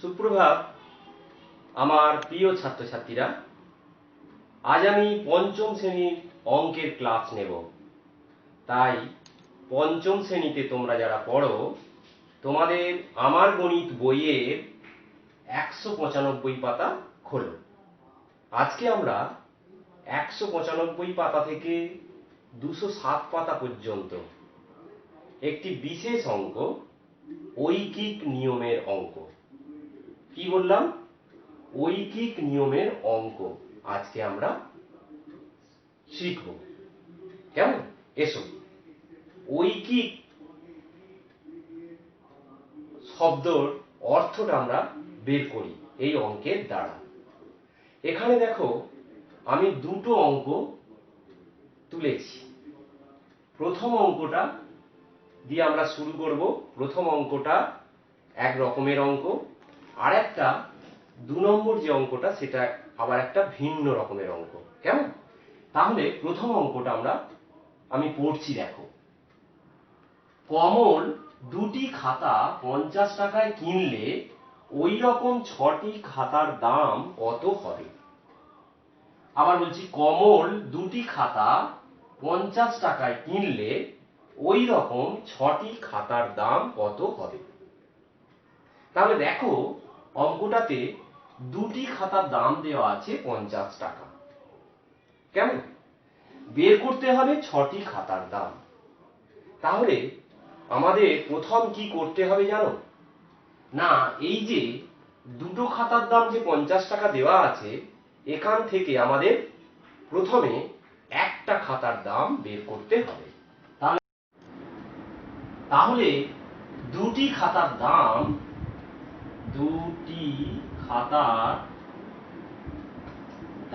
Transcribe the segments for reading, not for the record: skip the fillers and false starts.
সুপ্রভাত আমার প্রিয় ছাত্রছাত্রীরা। আজ আমি পঞ্চম শ্রেণীর অঙ্কের ক্লাস নেব। তাই পঞ্চম শ্রেণীতে তোমরা যারা পড়ো তোমাদের আমার গণিত বইয়ের 195 পাতা খোলো। আজকে আমরা 195 পাতা থেকে 207 পাতা পর্যন্ত একটি বিশেষ অঙ্ক, ঐকিক নিয়মের অঙ্ক, কি বললাম, ঐকিক নিয়মের অঙ্ক আজকে আমরা শিখব। কেমন? এসো ঐকিক শব্দর অর্থটা আমরা বের করি এই অঙ্কের দ্বারা। এখানে দেখো আমি দুটো অঙ্ক তুলেছি। প্রথম অঙ্কটা দিয়ে আমরা শুরু করব। প্রথম অঙ্কটা এক রকমের অঙ্ক, আর একটা 2 নম্বর যে অঙ্কটা সেটা আবার একটা ভিন্ন রকমের অঙ্ক। কেমন? তাহলে প্রথম অঙ্কটা আমি পড়ছি। দেখো, কমল দুটি খাতা 50 টাকায় কিনলে ওই রকম 6টি খাতার দাম কত হবে? আবার বলছি, কমল দুটি খাতা 50 টাকায় কিনলে ওই রকম 6টি খাতার দাম কত হবে? তাহলে দেখো অঙ্কটাতে দুটি খাতার দাম দেওয়া আছে 50 টাকা। কেমন? বের করতে হবে 6টি খাতার দাম। তাহলে আমাদের প্রথম কি করতে হবে জানো? না, এই যে দুটো খাতার দাম যে 50 টাকা দেওয়া আছে, এখান থেকে আমাদের প্রথমে একটা খাতার দাম বের করতে হবে। তাহলে দুটি খাতার দাম, দুটি খাতার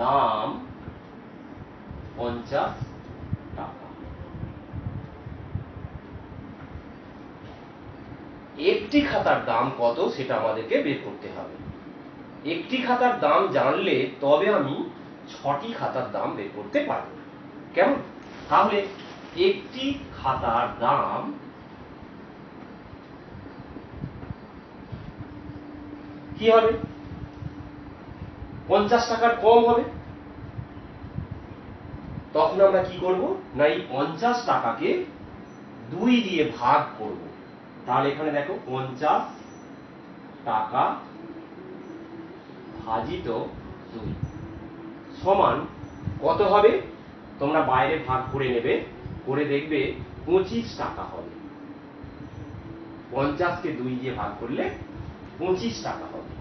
দাম 50 টাকা। একটি খাতার দাম কত সেটা আমাদেরকে বের করতে হবে। একটি খাতার দাম জানলে তবে আমি 6টি খাতার দাম বের করতে পারব। কেমন? তাহলে একটি খাতার দাম কি হবে? 50 টাকার কম হবে। তখন আমরা কি করব না, এই 50 টাকাকে 2 দিয়ে ভাগ করব। তাহলে এখানে দেখো 50 টাকা ভাজিত 2 সমান কত হবে? তোমরা বাইরে ভাগ করে নেবে, করে দেখবে 25 টাকা হবে। 50 কে 2 দিয়ে ভাগ করলে 25 টাকা হবে।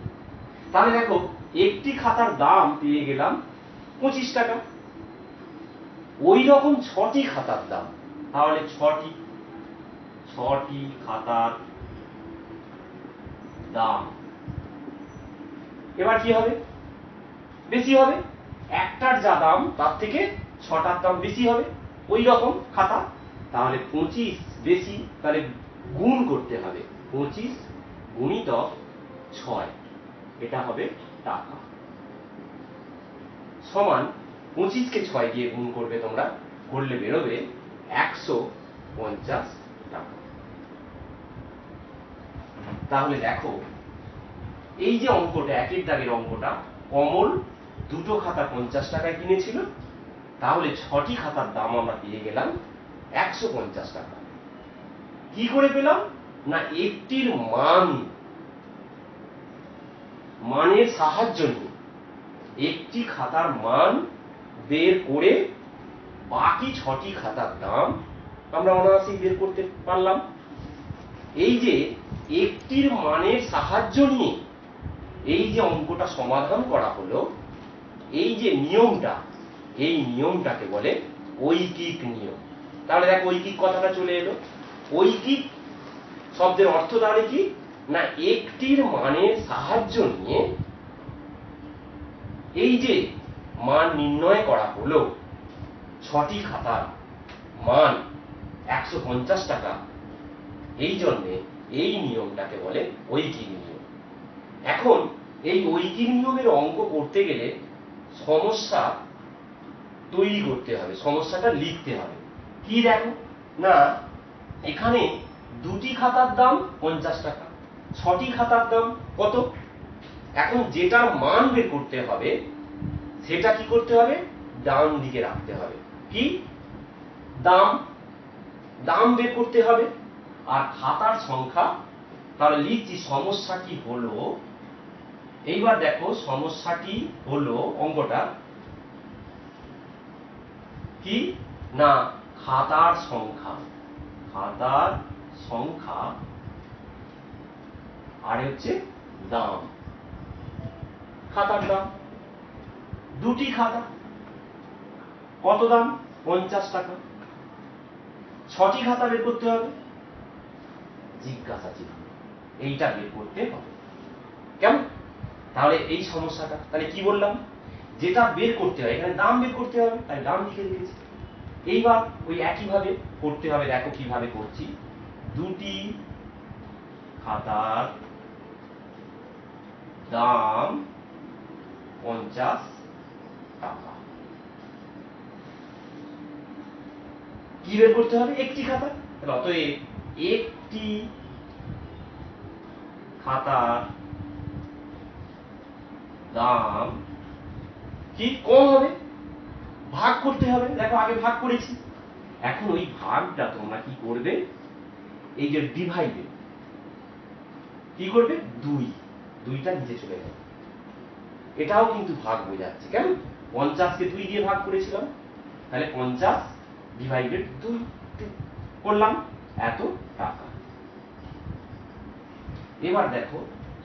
তাহলে দেখো একটি খাতার দাম পেয়ে গেলাম 25 টাকা। ওই রকম 6টি খাতার দাম, তাহলে 6টি খাতার দাম এবার কি হবে? বেশি হবে। একটার যা দাম তার থেকে 6টার দাম বেশি হবে, ওই রকম খাতা। তাহলে 25 বেশি, তাহলে গুণ করতে হবে। 25 গুণিতক 6, এটা হবে টাকা, সমান 25 কে 6 দিয়ে গুণ করবে তোমরা, করলে বেরোবে 150 টাকা। তাহলে দেখো এই যে অঙ্কটা, একের দাগের অঙ্কটা, কমল দুটো খাতা 50 টাকায় কিনেছিল, তাহলে 6টি খাতার দাম আমরা পেয়ে গেলাম 150 টাকা। কি করে পেলাম? না, একটির মানের সাহায্য নিয়ে একটি খাতার মান বের করে বাকি 6টি খাতার দাম আমরা অনায়াসেই বের করতে পারলাম। এই যে একটির মানের সাহায্য নিয়ে এই যে অঙ্কটা সমাধান করা হলো, এই যে নিয়মটা, এই নিয়মটাকে বলে ঐকিক নিয়ম। তাহলে দেখো ঐকিক কথাটা চলে এলো। ঐকিক শব্দের অর্থ তাহলে কি? না, একটির মানের সাহায্য নিয়ে এই যে মান নির্ণয় করা হলো, 6টি খাতার মান 150 টাকা, এই জন্যে এই নিয়মটাকে বলে ঐকিক নিয়ম। এখন এই ঐকিক নিয়মের অঙ্ক করতে গেলে সমস্যা তৈরি করতে হবে, সমস্যাটা লিখতে হবে। কি দেখো না, এখানে দুটি খাতার দাম 50 টাকা, 6টি খাতার দাম কত? এখন যেটার মান বের করতে হবে সেটা কি করতে হবে, ডান দিকে রাখতে হবে। কি দাম, দাম বের করতে হবে। আর খাতার সংখ্যা, তাহলে লিখছি সমস্যাটি হলো, এইবার দেখো সমস্যাটি হলো অঙ্কটা কি না খাতার সংখ্যা, খাতার সংখ্যা আর হচ্ছে দাম, খাতার দাম। দুটি খাতা, কত দাম, 50 টাকা। 6টি খাতা বের করতে হবে, জিজ্ঞাসা চিহ্ন, এইটা বের করতে হবে। কেমন? তাহলে এই সমস্যাটা, তাহলে কি বললাম, যেটা বের করতে হয় এখানে দাম বের করতে হবে, তাই দাম লিখে দিয়েছি। এইবার ওই একইভাবে করতে হবে, দেখো কিভাবে করছি। দুটি খাতার দাম 50 টাকা। কি বের করতে হবে, একটি খাতা, তাহলে অতএব একটি খাতার দাম কি কম হবে, ভাগ করতে হবে। দেখো আগে ভাগ করেছি, এখন ওই ভাগটা তোমরা কি করবে, এই যে ডিভাইডে কি করবে, দুইটা নিচে চলে যাবে। এটাও কিন্তু ভাগ বোঝাচ্ছে, কেন 50কে 2 দিয়ে ভাগ করেছিলাম, তাহলে 50 ডিভাইডেড 2 করলাম, এত টাকা। এবার দেখো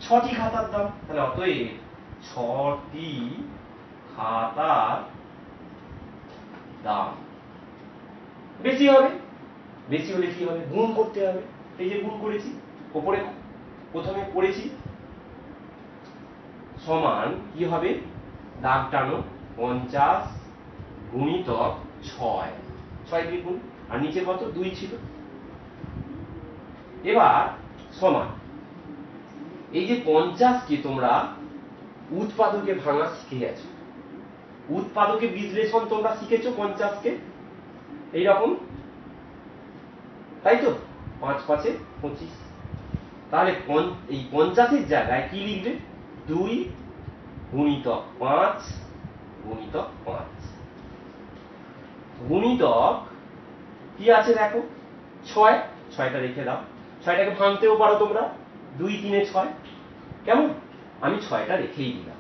6টি খাতার দাম, তাহলে অতএব 6টি খাতার দাম বেশি হবে। বেশি হলে কি হবে, গুণ করতে হবে। এই যে গুণ করেছি, উপরে প্রথমে করেছি, সমান কি হবে, দাগ টানো, 50 গুণিতক 6, 6 দিয়ে গুণ, আর নিচে কত 2 ছিল। এবার সমান, এই যে 50কে তোমরা উৎপাদকে ভাঙা শিখে গেছো, উৎপাদকে বিশ্লেষণ তোমরা শিখেছো 50কে এইরকম, তাই তো, 5 5 25। তাহলে এই 50-এর জায়গায় কি লিখবে, 2 গুণিতক 5 গুণিতক 5 গুণিতক কি আছে দেখো 6, 6টা রেখে দাও, 6টাকে ভাঙতেও পারো তোমরা, 2 3 6, কেমন, আমি 6টা রেখেই দিলাম।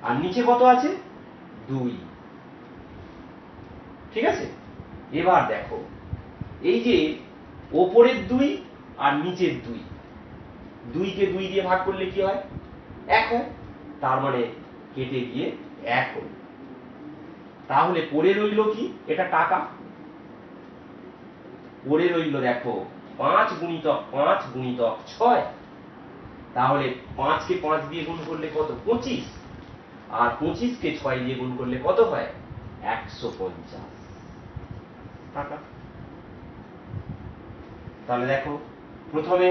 আর নিচে কত আছে, 2, ঠিক আছে। এবার দেখো এই যে ওপরের 2 আর নিচের 2, 2কে 2 দিয়ে ভাগ করলে কি হয়, 1 হয়, তার মানে কেটে গিয়ে 1 হল। তাহলে পড়ে রইল কি, এটা টাকা, পড়ে রইল দেখো 5 গুণিতক 5 গুণিতক 6, তাহলে 5কে 5 দিয়ে গুণ করলে কত, 25, আর 25কে 6 দিয়ে গুণ করলে কত হয়, 150 টাকা। তাহলে দেখো প্রথমে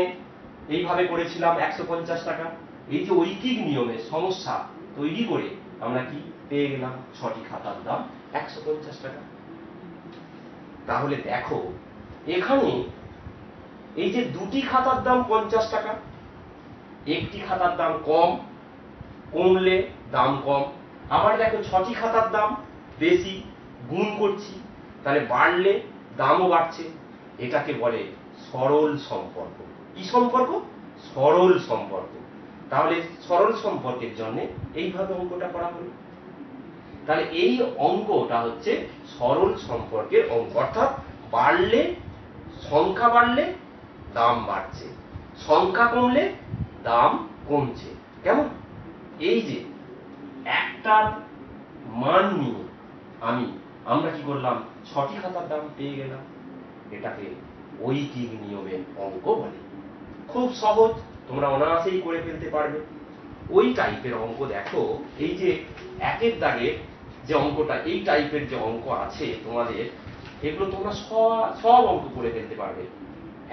এইভাবে করেছিলাম 150 টাকা, এই যে ঐকিক নিয়মে সমস্যা তৈরি করে আমরা কি পেয়ে গেলাম, 6টি খাতার দাম 150 টাকা। তাহলে দেখো এখানে এই যে দুটি খাতার দাম 50 টাকা, একটি খাতার দাম কম, কমলে দাম কম। আবার দেখো 6টি খাতার দাম বেশি, গুণ করছি, তাহলে বাড়লে দামও বাড়ছে। এটাকে বলে সরল সম্পর্ক। কি সম্পর্ক, সরল সম্পর্ক। তাহলে সরল সম্পর্কের জন্য এইভাবে অঙ্কটা করা হলো। তাহলে এই অঙ্কটা হচ্ছে সরল সম্পর্কের অঙ্ক, অর্থাৎ বাড়লে, সংখ্যা বাড়লে দাম বাড়ছে, সংখ্যা কমলে দাম কমছে। কেমন, এই যে একটার মান নিয়ে আমরা কি করলাম, 6টি খাতার দাম পেয়ে গেলাম, এটাকে ঐকিক নিয়মের অঙ্ক বলে। খুব সহজ, তোমরা অনায়াসেই করে ফেলতে পারবে। ওই টাইপের অঙ্ক দেখো, এই যে 1-এর দাগের যে অঙ্কটা, এই টাইপের যে অঙ্ক আছে তোমাদের, এগুলো তোমরা সব অঙ্ক করে ফেলতে পারবে।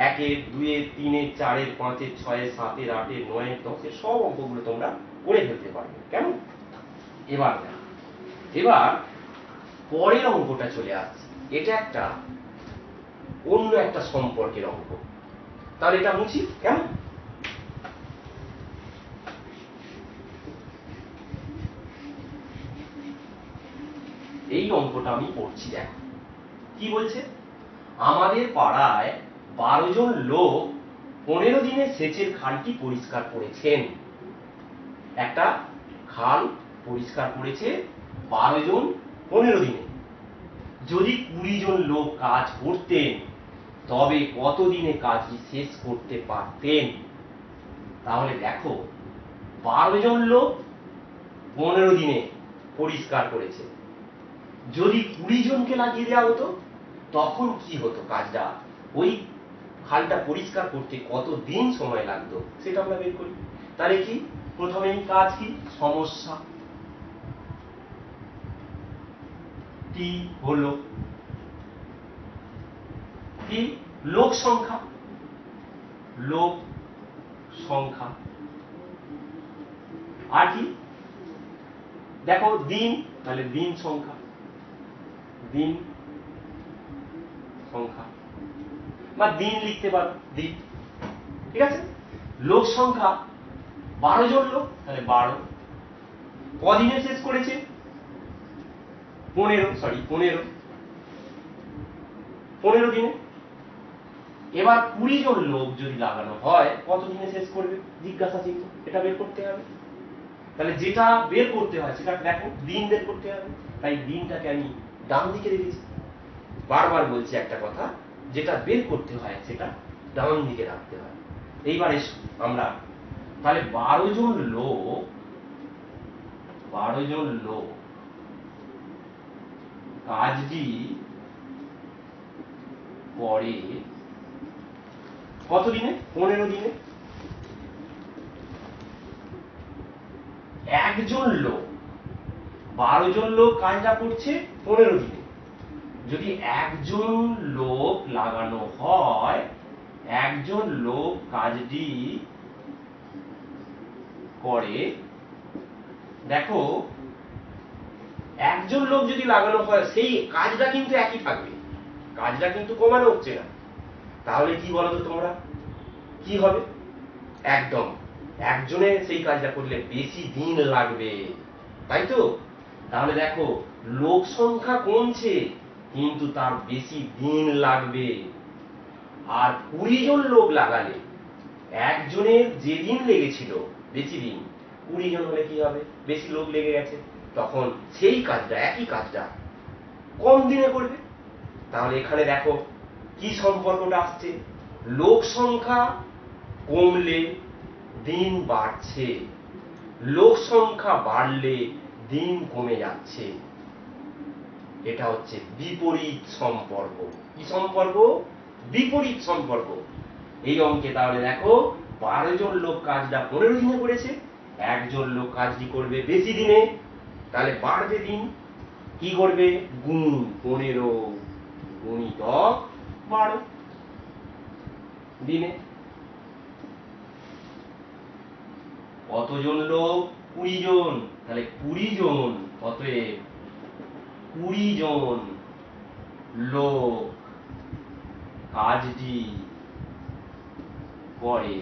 1-এর 2-এর 3-এর 4-এর 5-এর 6-এর 7-এর 8-এর 9-এর 10-এর সব অঙ্কগুলো তোমরা করে ফেলতে পারবে। কেমন, এবার পরের অঙ্কটা চলে আসছে, এটা একটা অন্য একটা সম্পর্কের অঙ্ক। তাহলে এটা মুছি, কেমন, অঙ্কটা আমি পড়ছি। দেখো কি বলছে, আমাদের পাড়ায় 12 জন লোক 15 দিনে সেচের খালটি পরিষ্কার করেছেন। একটা খাল পরিষ্কার করেছে 12 জন 15 দিনে। যদি 20 জন লোক কাজ করতেন তবে কত দিনে কাজটি শেষ করতে পারতেন? তাহলে দেখো 12 জন লোক 15 দিনে পরিষ্কার করেছে, যদি 20 জনকে লাগিয়ে দেওয়া হতো তখন কি হতো? কাজটা, ওই খালটা পরিষ্কার করতে কত দিন সময় লাগতো সেটা আমরা বের করি। তাহলে কি, প্রথমেই কাজ কি, সমস্যা টি হলো কি, লোক সংখ্যা, লোক সংখ্যা। আর কি, দেখো দিন, তাহলে দিন সংখ্যা, দিন সংখ্যা বা দিন লিখতে পারো, দিন। ঠিক আছে, লোক সংখ্যা 12 জন লোক, তাহলে 12। কদিনে শেষ করেছে? 15 দিনে। এবার 20 জন লোক যদি লাগানো হয় কত দিনে শেষ করবে? জিজ্ঞাসা চিহ্ন, এটা বের করতে হবে। তাহলে যেটা বের করতে হয় সেটা দেখো, দিন বের করতে হবে, তাই দিনটাকে আমি ডান দিকে রেখেছি। বারবার বলছি একটা কথা, যেটা বের করতে হয় সেটা ডান দিকে রাখতে হয়। এইবার এসো আমরা, তাহলে 12 জন লোক কাজটি করে কত দিনে? 15 দিনে। একজন লোক, 12 জন লোক কাজটা করছে 15 দিনে। যদি একজন লোক লাগানো হয়, একজন লোক কাজটি করে, দেখো একজন লোক যদি লাগানো হয় সেই কাজটা কিন্তু একই থাকবে, কাজটা কিন্তু কমানো হচ্ছে না। তাহলে কি বলতো তোমরা, কি হবে? একদম একজনে সেই কাজটা করলে বেশি দিন লাগবে, তাই তো? তাহলে দেখো লোক সংখ্যা কমছে কিন্তু তার বেশি দিন লাগবে। আর 20 জন লোক লাগালে একজনের যে দিন লেগেছিল বেশি দিন, 20 জন হলে কি হবে? বেশি লোক লেগে গেছে, তখন সেই কাজটা, একই কাজটা কম দিনে করবে। তাহলে এখানে দেখো কি সম্পর্কটা আসছে, লোক সংখ্যা কমলে দিন বাড়ছে, লোক সংখ্যা বাড়লে দিন কমে যাচ্ছে। এটা হচ্ছে বিপরীত সম্পর্ক। কি সম্পর্ক? বিপরীত সম্পর্ক। এই অঙ্কে তাহলে দেখো 12 জন লোক কাজটা 15 দিনে করেছে, একজন লোক কাজটি করবে বেশি দিনে, তাহলে বাড়বে দিন। কি করবে? গুণ 15 গুণিতক 12 দিনে। কতজন লোক? 20 জন, তাহলে 20 জন, অতএব 20 জন লোক কাজটি করে।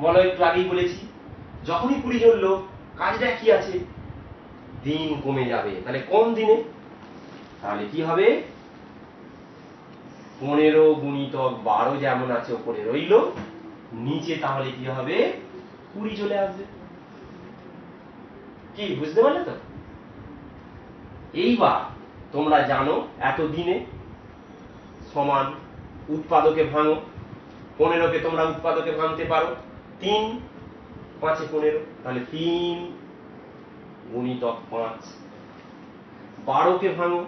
বলো, একটু আগেই বলেছি যখনই 20 জন লোক, কাজটা কি আছে? দিন কমে যাবে, তাহলে কোন দিনে? তাহলে কি হবে? 15 গুণিতক 12 যেমন আছে ওপরে রইল, নিচে তাহলে কি হবে? 20 চলে আসবে। কি বুঝতে পারলে তো? এইবার তোমরা জানো এত দিনে সমান উৎপাদকে ভাঙো। 15কে তোমরা উৎপাদকে ভাঙতে পারো, 3 5 15, তাহলে 3 গুণিতক 5। 12কে ভাঙো,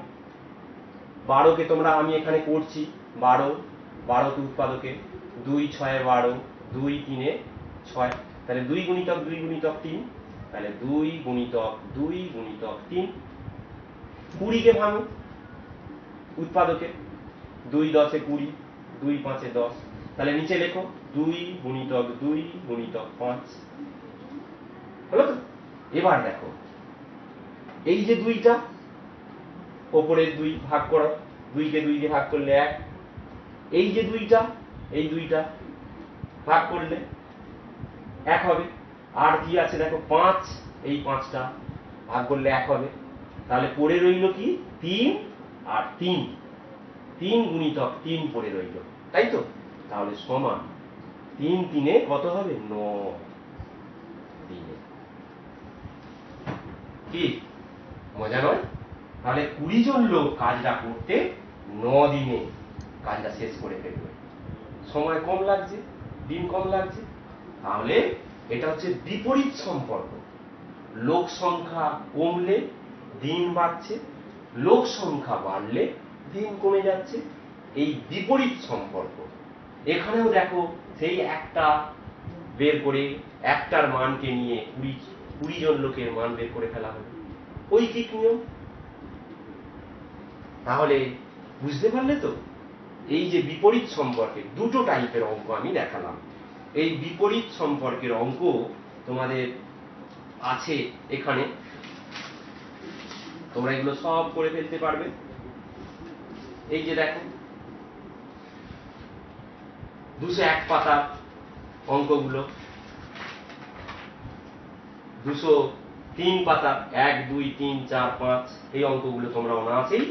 12কে তোমরা, আমি এখানে করছি 12কে উৎপাদকে 2 6 12, 2 3 6, তাহলে 2 গুণিতক 2 গুণিতক 3, তাহলে 2 গুণিতক 2 গুণিতক 3। 20কে ভাঙো উৎপাদকে, 2 10 20, 2 5 10, তাহলে নিচে লেখো 2 গুণিতক 2 গুণিতক 5। হলো তো? এবার দেখো এই যে 2টা ওপরের 2 ভাগ করো, 2কে 2 দিয়ে ভাগ করলে 1। এই যে 2টা, এই 2টা ভাগ করলে 1 হবে। আর কি আছে দেখো 5, এই 5টা ভাগ করলে 1 হবে। তাহলে পড়ে রইল কি 3 আর 3, 3 গুণিতক 3 পড়ে রইল, তাই তো? তাহলে সমান 3 3 কত হবে? 9 দিনে। কি মজা নয়? তাহলে 20 জন লোক কাজটা করতে 9 দিনে কাজটা শেষ করে ফেলবে। সময় কম লাগছে, দিন কম লাগছে। তাহলে এটা হচ্ছে বিপরীত সম্পর্ক। লোক সংখ্যা কমলে দিন বাড়ছে, লোক সংখ্যা বাড়লে দিন কমে যাচ্ছে। এই বিপরীত সম্পর্ক। এখানেও দেখো সেই একটা বের করে একটার মানকে নিয়ে 20 জন লোকের মান বের করে ফেলা হবে, ঐকিক নিয়ম। তাহলে বুঝতে পারলে তো? এই যে বিপরীত সম্পর্কের দুটো টাইপের অঙ্ক আমি দেখালাম। এই বিপরীত সম্পর্কের অঙ্ক তোমাদের আছে এখানে, তোমরা এগুলো সব করে ফেলতে পারবে। এই যে দেখো 201 পাতার অঙ্কগুলো, 203 পাতার 1 2 3 4 5 এই অঙ্কগুলো তোমরা অনায়াসেই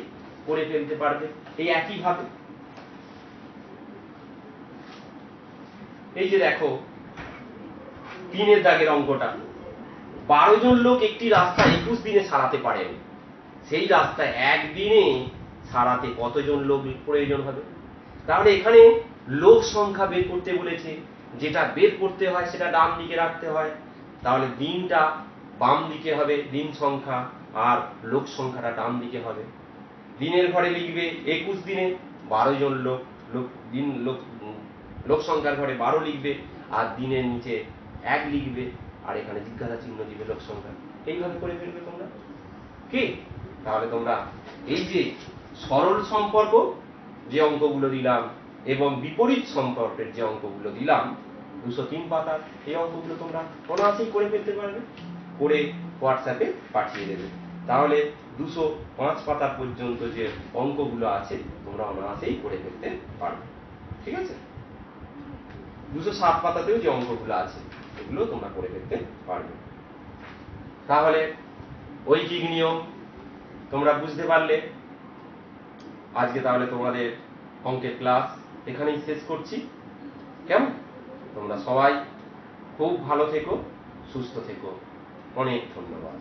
করে ফেলতে পারবে এই একই ভাবে। এই যে দেখো 3 দাগের অঙ্কটা, 12 জন লোক একটি রাস্তা 21 দিনে সারাতে পারেন, সেই রাস্তা একদিনে সারাতে কতজন লোক প্রয়োজন হবে? তাহলে এখানে লোক সংখ্যা বের করতে বলেছে, যেটা বের করতে হয় সেটা ডান দিকে রাখতে হয়। তাহলে দিনটা বাম দিকে হবে দিন সংখ্যা, আর লোক সংখ্যাটা ডান দিকে হবে। দিনের ঘরে লিখবে 21 দিনে 12 জন লোক, দিন লোক সংখ্যার ঘরে 12 লিখবে, আর দিনের নিচে 1 লিখবে, আর এখানে জিজ্ঞাসা চিহ্ন দিবে লোক সংখ্যা। এইভাবে করে ফেলবে তোমরা। কি তাহলে তোমরা এই যে সরল সম্পর্ক যে অঙ্কগুলো দিলাম এবং বিপরীত সম্পর্কের যে অঙ্কগুলো দিলাম 203 পাতার, এই অঙ্কগুলো তোমরা অনায়াসেই করে ফেলতে পারবে, করে হোয়াটসঅ্যাপে পাঠিয়ে দেবে। তাহলে 205 পাতা পর্যন্ত যে অঙ্কগুলো আছে তোমরা অনায়াসেই করে ফেলতে পারবে। ঠিক আছে? 207 পাতাতেও যে অঙ্কগুলো আছে এগুলো তোমরা করে ফেলতে পারবে। তাহলে ঐকিক নিয়ম তোমরা বুঝতে পারলে। আজকে তাহলে তোমাদের অঙ্কের ক্লাস এখানেই শেষ করছি। কেমন? তোমরা সবাই খুব ভালো থেকো, সুস্থ থেকো। অনেক ধন্যবাদ।